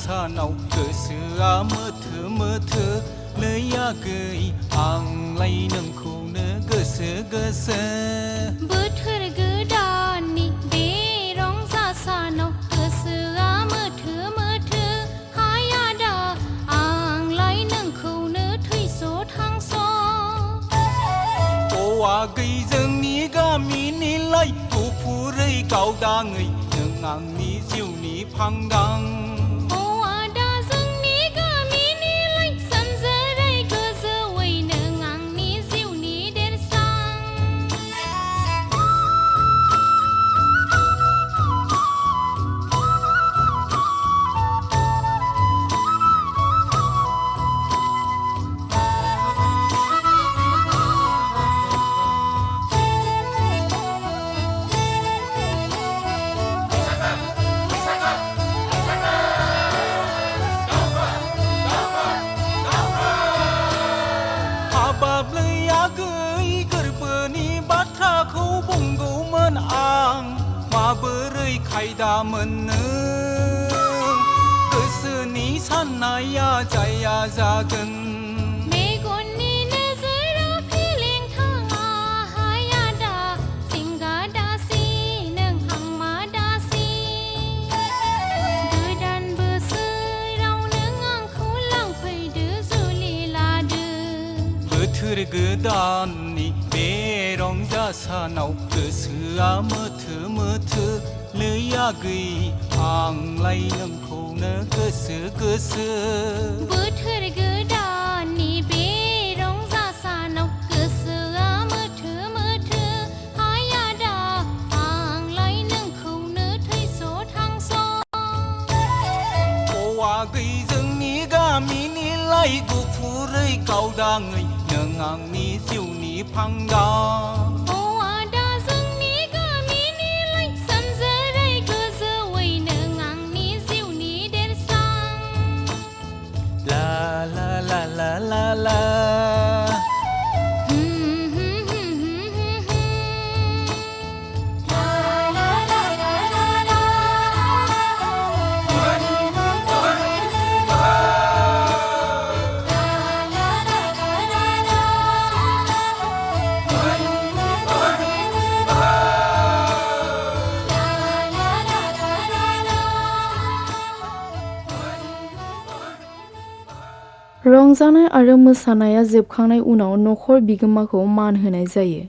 सानाव गोसोआ मोथो लैयागै आंलाय नोंखौनो गोसो बोथोर गोदाननि बे रंजा सानाव गोसोआ मोथो हाया दा आंलाय नोंखौनो थैस' थांस' आगै जोंनि गामिनिलाय गुफुरै गावदाङै नों आंनि जिउनि फांदां आदा जोंनि गामिनिलाय सानजोरै गोजौयै नों आंनि जिउनि देरसां गोरबोनि बाथ्राखौ बुंगौमोन आं माबोरै खायदा मोननो गोसोनि साननाया जाया जागोन मेगननि नोजोरा फेलें थाङा हाया दा जिंगा दासि नों हांमा दासि गोदान बोसोराव नों आंखौ लांफैदो जुलि लादो बोथोर गोदाननि बे रंजा सानाव गोसोआ मोथो लैयागै आंलाय नोंखौनो गोसो बोथोर गोदाननि बे रंजा सानाव गोसोआ मोथो हाया दा आंलाय नोंखौनो थैस' थांस' आगै जोंनि गामिनिलाय गुफुरै गावदाङै नों आंनि जिउनि फांदां आदा जोंनि गामिनिलाय सानजोरै गोजौयै नों आंनि जिउनि देरसां ला ला ला ला ला ला रंजानाय आरो मोसानाया जोबखांनाय उनाव नखर बिगोमाखौ मान होनाय जायो।